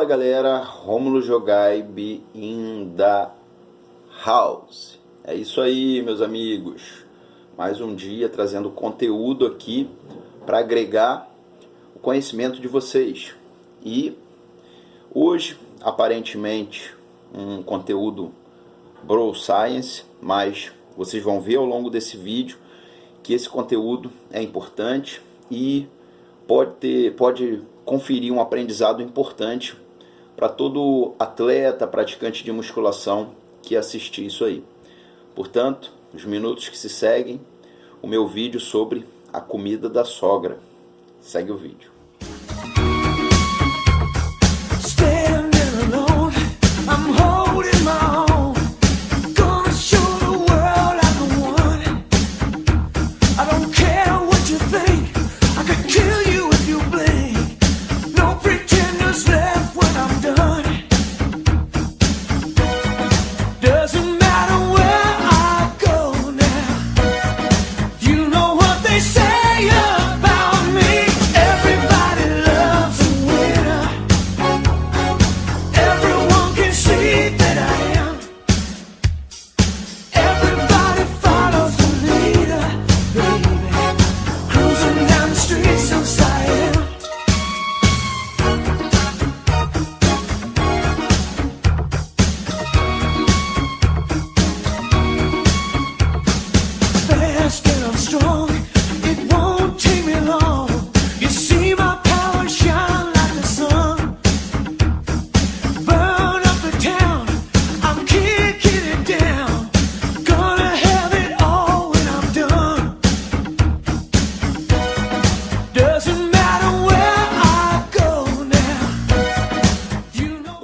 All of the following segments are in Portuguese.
Fala galera, Rômulo Jogaib in the house. É isso aí, meus amigos. Mais um dia trazendo conteúdo aqui para agregar o conhecimento de vocês. E hoje, aparentemente, um conteúdo Bro Science, mas vocês vão ver ao longo desse vídeo que esse conteúdo é importante e pode conferir um aprendizado importante para todo atleta, praticante de musculação que assistir isso aí. Portanto, os minutos que se seguem, o meu vídeo sobre a comida da sogra. Segue o vídeo.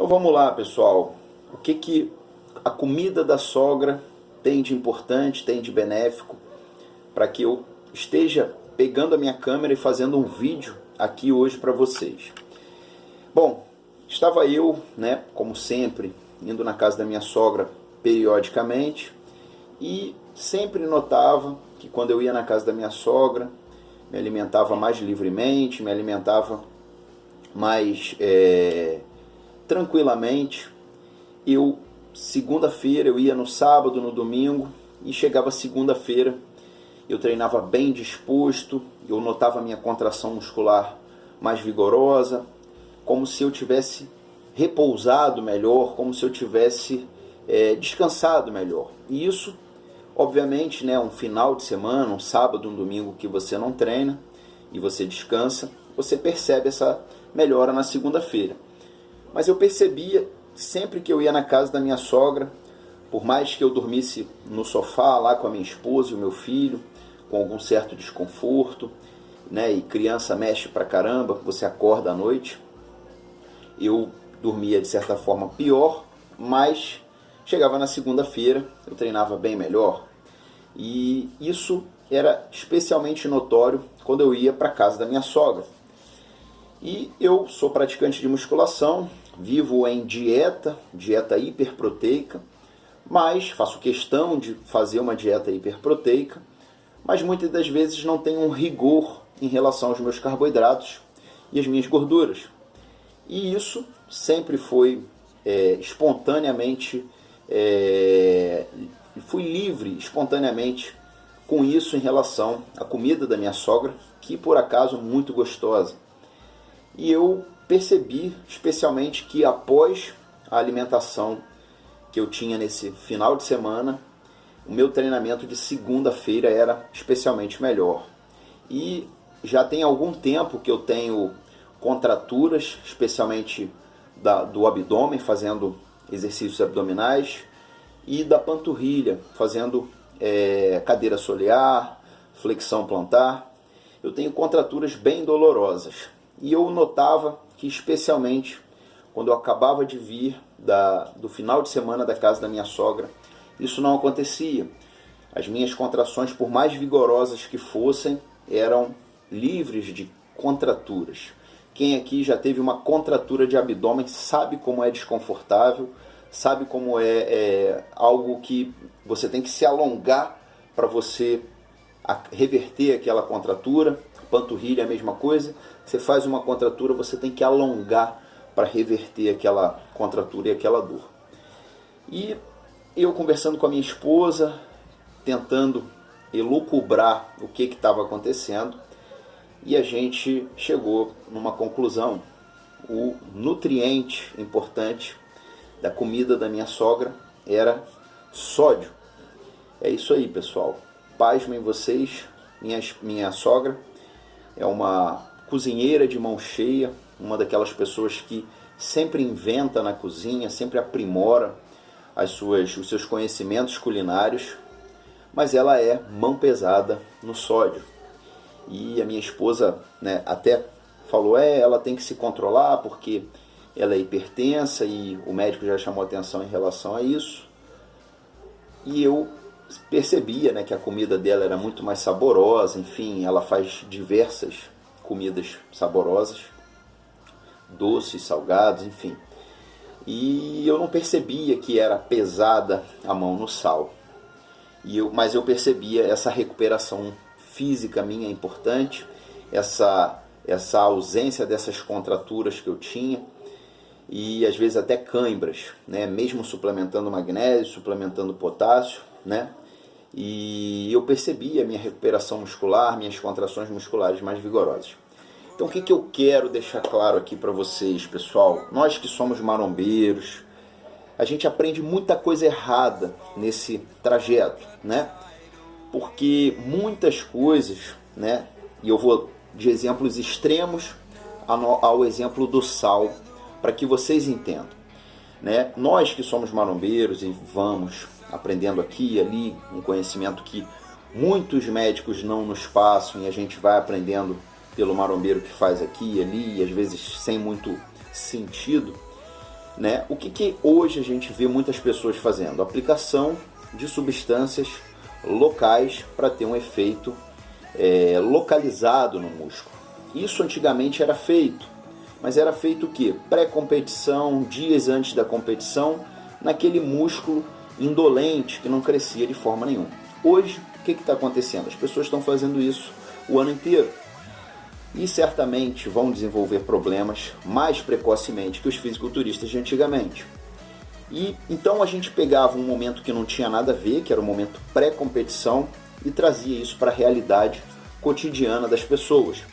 Vamos lá, pessoal. O que a comida da sogra tem de importante, tem de benéfico, para que eu esteja pegando a minha câmera e fazendo um vídeo aqui hoje para vocês. Bom, estava eu, como sempre, indo na casa da minha sogra periodicamente e sempre notava que quando eu ia na casa da minha sogra, me alimentava mais livremente, me alimentava mais tranquilamente. Segunda-feira eu ia no sábado, no domingo, e chegava segunda-feira, eu treinava bem disposto, eu notava a minha contração muscular mais vigorosa, como se eu tivesse repousado melhor, como se eu tivesse descansado melhor. E isso, obviamente, um final de semana, um sábado, um domingo que você não treina e você descansa, você percebe essa melhora na segunda-feira. Mas eu percebia, sempre que eu ia na casa da minha sogra, por mais que eu dormisse no sofá lá com a minha esposa e o meu filho, com algum certo desconforto, e criança mexe pra caramba, você acorda à noite, eu dormia de certa forma pior, mas chegava na segunda-feira, eu treinava bem melhor. E isso era especialmente notório quando eu ia para casa da minha sogra. E eu sou praticante de musculação, vivo em dieta hiperproteica, mas faço questão de fazer uma dieta hiperproteica, mas muitas das vezes não tenho um rigor em relação aos meus carboidratos e as minhas gorduras. E isso sempre foi espontaneamente, fui livre espontaneamente com isso em relação à comida da minha sogra, que por acaso é muito gostosa. E eu percebi, especialmente, que após a alimentação que eu tinha nesse final de semana, o meu treinamento de segunda-feira era especialmente melhor. E já tem algum tempo que eu tenho contraturas, especialmente do abdômen, fazendo exercícios abdominais, e da panturrilha, fazendo cadeira solear, flexão plantar. Eu tenho contraturas bem dolorosas. E eu notava que, especialmente, quando eu acabava de vir do final de semana da casa da minha sogra, isso não acontecia. As minhas contrações, por mais vigorosas que fossem, eram livres de contraturas. Quem aqui já teve uma contratura de abdômen sabe como é desconfortável, sabe como é algo que você tem que se alongar para você reverter aquela contratura. Panturrilha é a mesma coisa. Você faz uma contratura, você tem que alongar para reverter aquela contratura e aquela dor. E eu conversando com a minha esposa, tentando elucubrar o que estava acontecendo, e a gente chegou numa conclusão. O nutriente importante da comida da minha sogra era sódio. É isso aí, pessoal. Pasmem vocês, minha sogra é uma cozinheira de mão cheia, uma daquelas pessoas que sempre inventa na cozinha, sempre aprimora os seus conhecimentos culinários, mas ela é mão pesada no sódio. E a minha esposa, né, até falou, ela tem que se controlar porque ela é hipertensa, e o médico já chamou atenção em relação a isso. E eu percebia, né, que a comida dela era muito mais saborosa, enfim, ela faz diversas comidas saborosas, doces, salgados, enfim. E eu não percebia que era pesada a mão no sal. Mas eu percebia essa recuperação física minha importante, essa ausência dessas contraturas que eu tinha, e às vezes até cãibras, né? Mesmo suplementando magnésio, suplementando potássio, né? E eu percebia a minha recuperação muscular, minhas contrações musculares mais vigorosas. Então o que eu quero deixar claro aqui para vocês, pessoal? Nós que somos marombeiros, a gente aprende muita coisa errada nesse trajeto, né? Porque muitas coisas, né? E eu vou de exemplos extremos ao exemplo do sal, para que vocês entendam, né? Nós que somos marombeiros e vamos aprendendo aqui e ali um conhecimento que muitos médicos não nos passam, e a gente vai aprendendo pelo marombeiro que faz aqui e ali, e às vezes sem muito sentido, né? O que hoje a gente vê muitas pessoas fazendo? Aplicação de substâncias locais para ter um efeito localizado no músculo. Isso antigamente era feito, mas era feito o quê? Pré-competição, dias antes da competição, naquele músculo indolente que não crescia de forma nenhuma. Hoje, o que está acontecendo? As pessoas estão fazendo isso o ano inteiro e certamente vão desenvolver problemas mais precocemente que os fisiculturistas de antigamente. E então a gente pegava um momento que não tinha nada a ver, que era o momento pré-competição, e trazia isso para a realidade cotidiana das pessoas.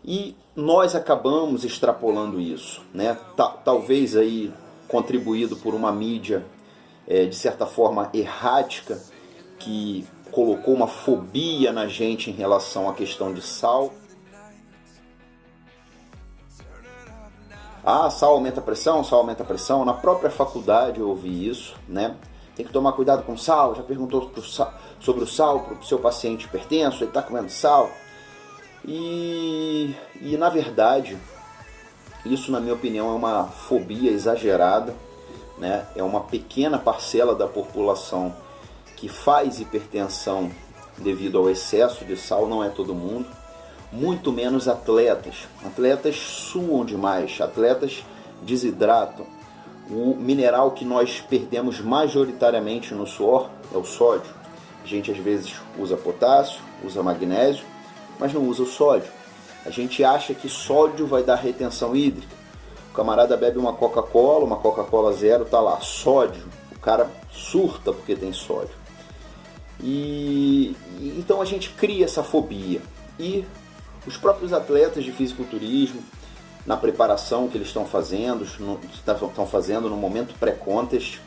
E nós acabamos extrapolando isso, né? Talvez aí contribuído por uma mídia de certa forma errática, que colocou uma fobia na gente em relação à questão de sal. Sal aumenta a pressão, sal aumenta a pressão. Na própria faculdade eu ouvi isso, né? Tem que tomar cuidado com sal. Já perguntou sobre o sal para o seu paciente hipertenso, ele está comendo sal. E na verdade, isso na minha opinião é uma fobia exagerada, né? É uma pequena parcela da população que faz hipertensão devido ao excesso de sal, não é todo mundo. Muito menos atletas. Atletas suam demais, atletas desidratam. O mineral que nós perdemos majoritariamente no suor é o sódio. A gente às vezes usa potássio, usa magnésio, mas não usa o sódio. A gente acha que sódio vai dar retenção hídrica. O camarada bebe uma Coca-Cola zero, tá lá, sódio. O cara surta porque tem sódio. Então a gente cria essa fobia. E os próprios atletas de fisiculturismo, na preparação que eles estão fazendo no momento pré-contest,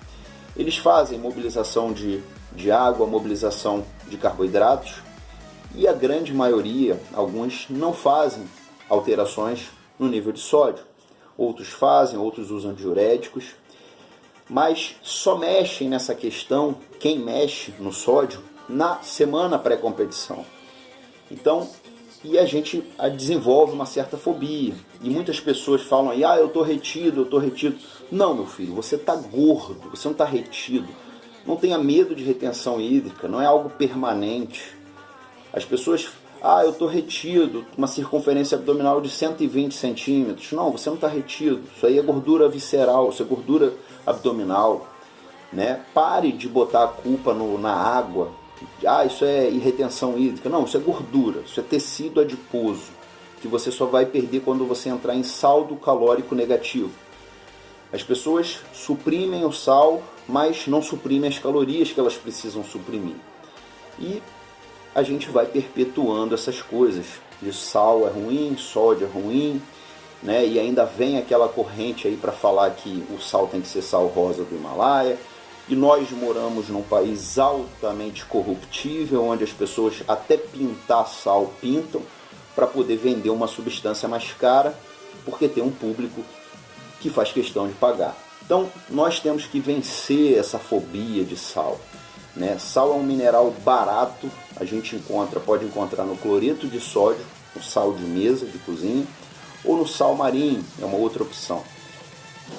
eles fazem mobilização de água, mobilização de carboidratos, e a grande maioria, alguns não fazem alterações no nível de sódio. Outros fazem, outros usam diuréticos, mas só mexem nessa questão, quem mexe no sódio, na semana pré-competição. Então, e a gente desenvolve uma certa fobia. E muitas pessoas falam aí, eu tô retido. Não, meu filho, você tá gordo, você não tá retido. Não tenha medo de retenção hídrica, não é algo permanente. As pessoas, eu tô retido, uma circunferência abdominal de 120 centímetros. Não, você não tá retido, isso aí é gordura visceral, isso é gordura abdominal, né? Pare de botar a culpa na água. Isso é retenção hídrica. Não, isso é gordura, isso é tecido adiposo que você só vai perder quando você entrar em saldo calórico negativo. As pessoas suprimem o sal, mas não suprimem as calorias que elas precisam suprimir. E a gente vai perpetuando essas coisas. De sal é ruim, sódio é ruim, né? E ainda vem aquela corrente aí para falar que o sal tem que ser sal rosa do Himalaia. E nós moramos num país altamente corruptível, onde as pessoas até pintar sal pintam para poder vender uma substância mais cara, porque tem um público que faz questão de pagar. Então nós temos que vencer essa fobia de sal, né? Sal é um mineral barato, a gente pode encontrar no cloreto de sódio, no sal de mesa, de cozinha, ou no sal marinho, é uma outra opção.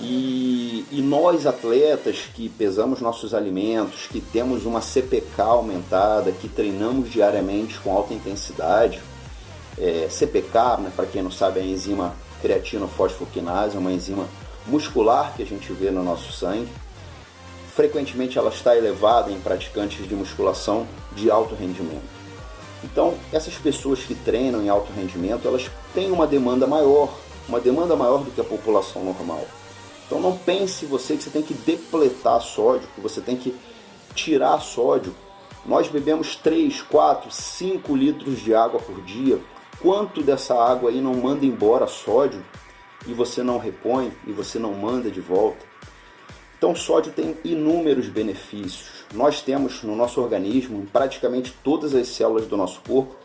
E nós atletas que pesamos nossos alimentos, que temos uma CPK aumentada, que treinamos diariamente com alta intensidade, CPK, né, para quem não sabe, é a enzima creatinofosfoquinase, é uma enzima muscular que a gente vê no nosso sangue. Frequentemente ela está elevada em praticantes de musculação de alto rendimento. Então, essas pessoas que treinam em alto rendimento, elas têm uma demanda maior do que a população normal. Então não pense você que você tem que depletar sódio, que você tem que tirar sódio. Nós bebemos 3, 4, 5 litros de água por dia. Quanto dessa água aí não manda embora sódio e você não repõe e você não manda de volta? Então sódio tem inúmeros benefícios. Nós temos no nosso organismo, em praticamente todas as células do nosso corpo,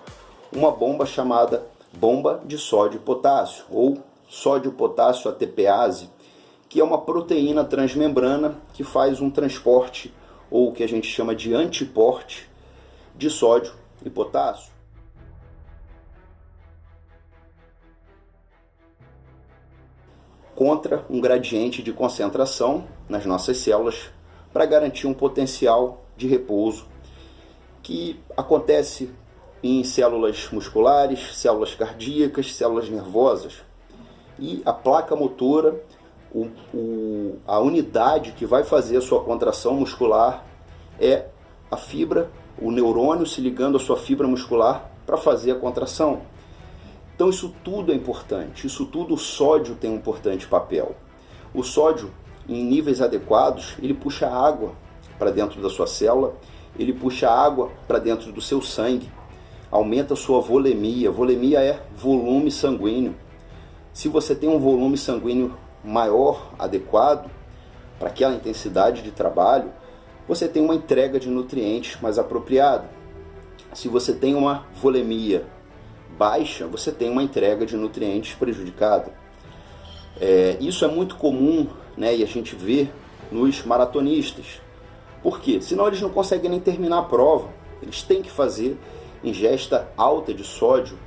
uma bomba chamada bomba de sódio e potássio, ou sódio-potássio ATPase, que é uma proteína transmembrana que faz um transporte, ou o que a gente chama de antiporte, de sódio e potássio. Contra um gradiente de concentração nas nossas células para garantir um potencial de repouso que acontece em células musculares, células cardíacas, células nervosas. E a placa motora, a unidade que vai fazer a sua contração muscular é a fibra, o neurônio se ligando à sua fibra muscular para fazer a contração. Então isso tudo é importante, isso tudo o sódio tem um importante papel. O sódio, em níveis adequados, ele puxa água para dentro da sua célula, ele puxa água para dentro do seu sangue, aumenta a sua volemia. Volemia é volume sanguíneo. Se você tem um volume sanguíneo maior, adequado, para aquela intensidade de trabalho, você tem uma entrega de nutrientes mais apropriada. Se você tem uma volemia baixa, você tem uma entrega de nutrientes prejudicada. Isso é muito comum, né, e a gente vê nos maratonistas. Por quê? Senão eles não conseguem nem terminar a prova. Eles têm que fazer ingesta alta de sódio,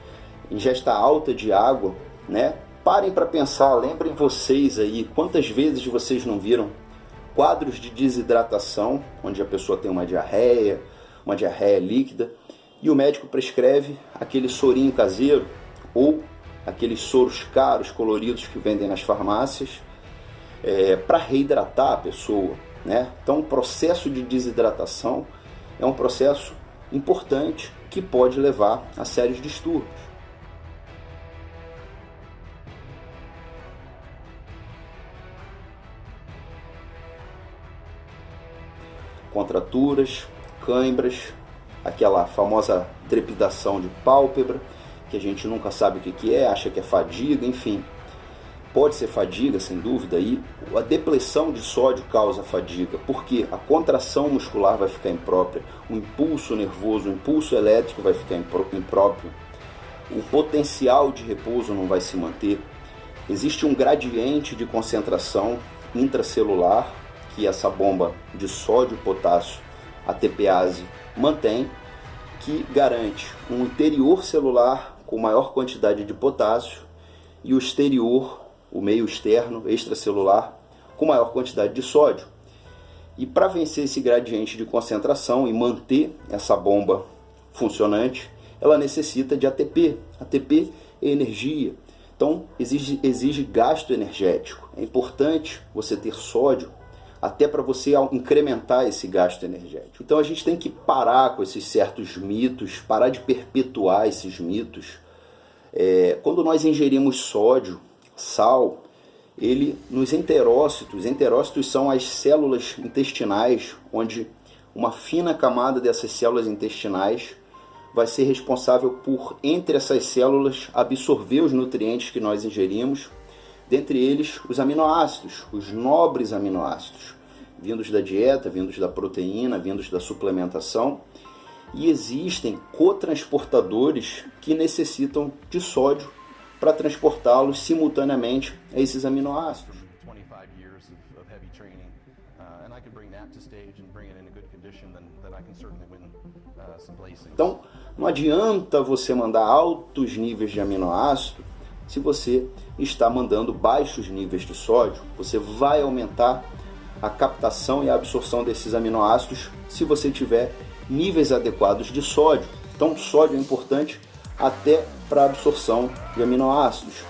ingesta alta de água, né? Parem para pensar, lembrem vocês aí, quantas vezes vocês não viram quadros de desidratação, onde a pessoa tem uma diarreia líquida, e o médico prescreve aquele sorinho caseiro, ou aqueles soros caros, coloridos que vendem nas farmácias, para reidratar a pessoa, né? Então o processo de desidratação é um processo importante que pode levar a sérios distúrbios. Contraturas, cãibras, aquela famosa trepidação de pálpebra, que a gente nunca sabe o que é, acha que é fadiga, enfim. Pode ser fadiga, sem dúvida, e a depressão de sódio causa fadiga, porque a contração muscular vai ficar imprópria, o impulso nervoso, o impulso elétrico vai ficar impróprio, o potencial de repouso não vai se manter. Existe um gradiente de concentração intracelular que essa bomba de sódio e potássio, a ATPase, mantém, que garante um interior celular com maior quantidade de potássio e o exterior, o meio externo, extracelular, com maior quantidade de sódio. E para vencer esse gradiente de concentração e manter essa bomba funcionante, ela necessita de ATP. ATP é energia, então exige gasto energético. É importante você ter sódio até para você incrementar esse gasto energético. Então a gente tem que parar com esses certos mitos, parar de perpetuar esses mitos, Quando nós ingerimos sódio, sal, ele nos enterócitos são as células intestinais, onde uma fina camada dessas células intestinais vai ser responsável por, entre essas células, absorver os nutrientes que nós ingerimos, dentre eles os aminoácidos, os nobres aminoácidos, vindos da dieta, vindos da proteína, vindos da suplementação. E existem cotransportadores que necessitam de sódio para transportá-los simultaneamente a esses aminoácidos. Então, não adianta você mandar altos níveis de aminoácido se você está mandando baixos níveis de sódio. Você vai aumentar a captação e a absorção desses aminoácidos se você tiver níveis adequados de sódio. Então, sódio é importante até para a absorção de aminoácidos.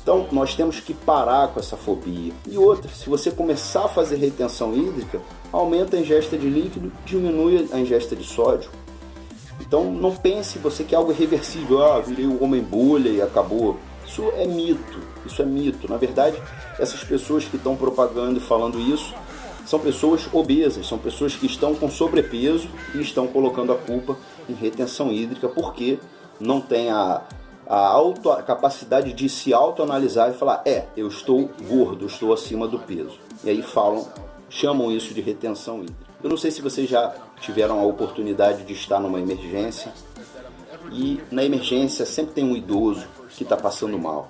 Então, nós temos que parar com essa fobia. E outra, se você começar a fazer retenção hídrica, aumenta a ingesta de líquido, diminui a ingesta de sódio. Então, não pense você que é algo irreversível. Virei o homem bolha e acabou. Isso é mito. Na verdade, essas pessoas que estão propagando e falando isso são pessoas obesas, são pessoas que estão com sobrepeso e estão colocando a culpa em retenção hídrica porque não tem a capacidade de se autoanalisar e falar: eu estou gordo, eu estou acima do peso. E aí chamam isso de retenção hídrica. Eu não sei se vocês já tiveram a oportunidade de estar numa emergência, e na emergência sempre tem um idoso que está passando mal.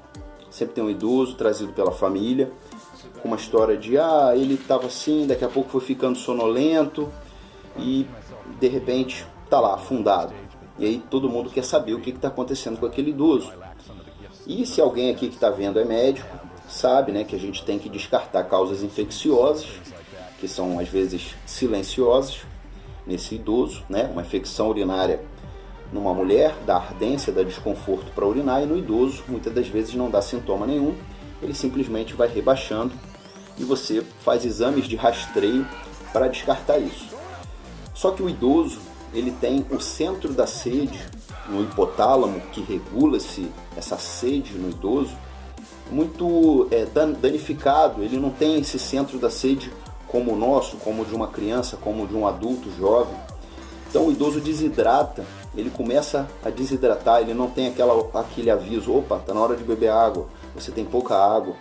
Sempre tem um idoso trazido pela família, com uma história de ele estava assim, daqui a pouco foi ficando sonolento e de repente está lá, afundado. E aí todo mundo quer saber o que está acontecendo com aquele idoso. E se alguém aqui que está vendo é médico, sabe, né, que a gente tem que descartar causas infecciosas, que são às vezes silenciosas, nesse idoso, né, uma infecção urinária numa mulher dá ardência, dá desconforto para urinar, e no idoso muitas das vezes não dá sintoma nenhum, ele simplesmente vai rebaixando e você faz exames de rastreio para descartar isso. Só que o idoso, ele tem o centro da sede, no hipotálamo, que regula essa sede no idoso, muito danificado. Ele não tem esse centro da sede como o nosso, como de uma criança, como de um adulto jovem. Então o idoso desidrata, ele começa a desidratar, ele não tem aquele aviso: opa, está na hora de beber água, você tem pouca água.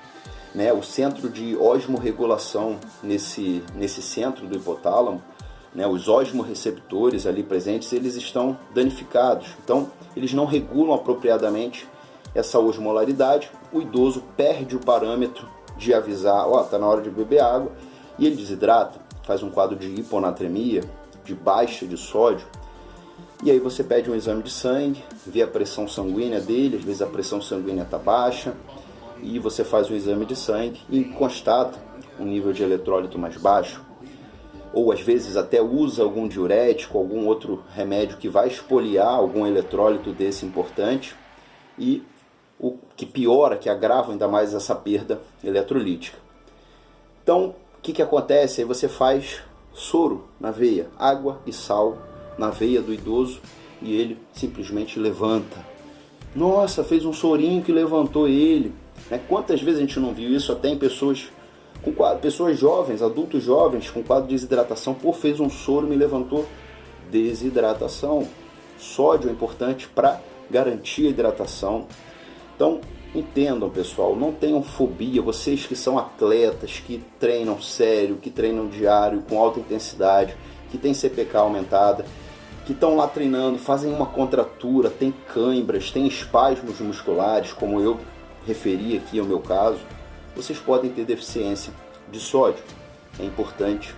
Né? O centro de osmorregulação nesse centro do hipotálamo, né? Os osmorreceptores ali presentes, eles estão danificados. Então eles não regulam apropriadamente essa osmolaridade. O idoso perde o parâmetro de avisar: está na hora de beber água, e ele desidrata, faz um quadro de hiponatremia, de baixa de sódio. E aí você pede um exame de sangue, vê a pressão sanguínea dele, às vezes a pressão sanguínea está baixa, e você faz um exame de sangue e constata um nível de eletrólito mais baixo, ou às vezes até usa algum diurético, algum outro remédio que vai expoliar algum eletrólito desse importante, e o que piora, que agrava ainda mais essa perda eletrolítica. Então, o que acontece? Aí você faz soro na veia, água e sal na veia do idoso, e ele simplesmente levanta. Nossa, fez um sorinho que levantou ele. Quantas vezes a gente não viu isso até em pessoas jovens, adultos jovens, com quadro de desidratação? Fez um soro, me levantou. Desidratação. Sódio é importante para garantir a hidratação. Então, entendam, pessoal, não tenham fobia. Vocês que são atletas, que treinam sério, que treinam diário, com alta intensidade, que tem CPK aumentada, que estão lá treinando, fazem uma contratura, tem cãibras, tem espasmos musculares, como eu referi aqui ao meu caso, vocês podem ter deficiência de sódio. É importante,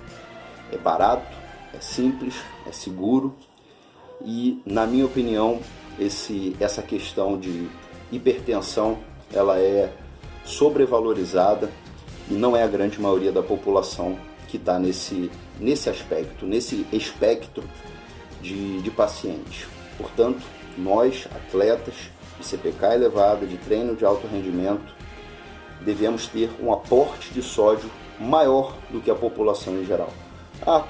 é barato, é simples, é seguro, e, na minha opinião, essa questão de hipertensão, ela é sobrevalorizada e não é a grande maioria da população que está nesse aspecto, nesse espectro de pacientes. Portanto, nós, atletas de CPK elevada, de treino de alto rendimento, devemos ter um aporte de sódio maior do que a população em geral.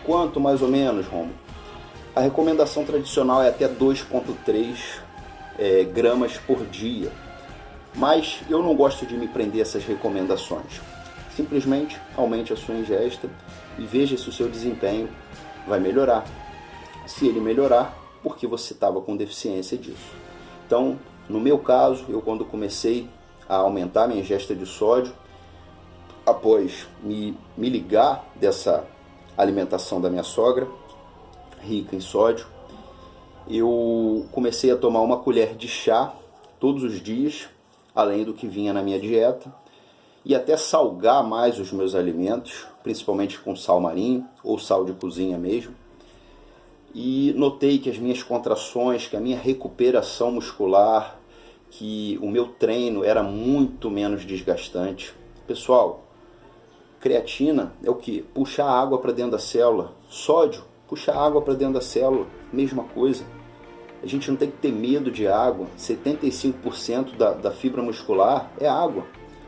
Quanto mais ou menos, Romo? A recomendação tradicional é até 2,3 gramas por dia. Mas eu não gosto de me prender a essas recomendações. Simplesmente aumente a sua ingesta e veja se o seu desempenho vai melhorar. Se ele melhorar, porque você estava com deficiência disso. Então, no meu caso, eu quando comecei a aumentar minha ingesta de sódio, após me ligar dessa alimentação da minha sogra, rica em sódio, eu comecei a tomar uma colher de chá todos os dias, além do que vinha na minha dieta, e até salgar mais os meus alimentos, principalmente com sal marinho ou sal de cozinha mesmo. E notei que as minhas contrações, que a minha recuperação muscular, que o meu treino era muito menos desgastante. Pessoal, creatina é o que? Puxar água para dentro da célula. Sódio, puxar água para dentro da célula. Mesma coisa. A gente não tem que ter medo de água. 75% da fibra muscular é água.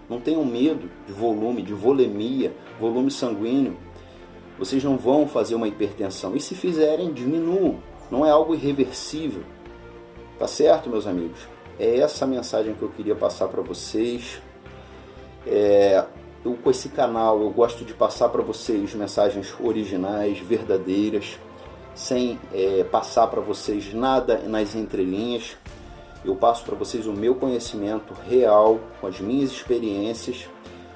Não tenham medo de volume, de volemia, volume sanguíneo. Vocês não vão fazer uma hipertensão. E se fizerem, diminuam. Não é algo irreversível. Tá certo, meus amigos? É essa a mensagem que eu queria passar para vocês. Com esse canal eu gosto de passar para vocês mensagens originais, verdadeiras, sem passar para vocês nada nas entrelinhas. Eu passo para vocês o meu conhecimento real, com as minhas experiências,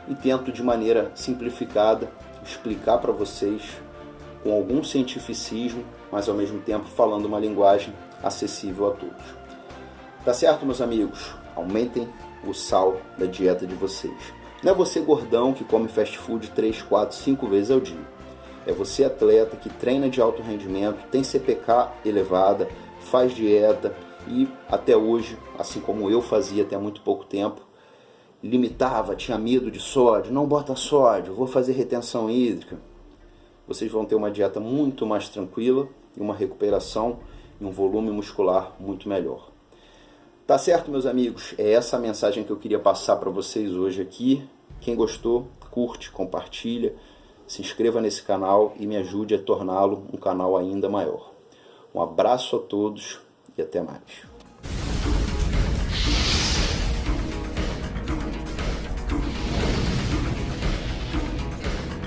e tento de maneira simplificada explicar para vocês com algum cientificismo, mas ao mesmo tempo falando uma linguagem acessível a todos. Tá certo, meus amigos? Aumentem o sal da dieta de vocês. Não é você gordão que come fast food 3, 4, 5 vezes ao dia. É você atleta que treina de alto rendimento, tem CPK elevada, faz dieta e até hoje, assim como eu fazia até muito pouco tempo, limitava, tinha medo de sódio, não bota sódio, vou fazer retenção hídrica. Vocês vão ter uma dieta muito mais tranquila e uma recuperação e um volume muscular muito melhor. Tá certo, meus amigos? É essa a mensagem que eu queria passar para vocês hoje aqui. Quem gostou, curte, compartilha, se inscreva nesse canal e me ajude a torná-lo um canal ainda maior. Um abraço a todos e até mais.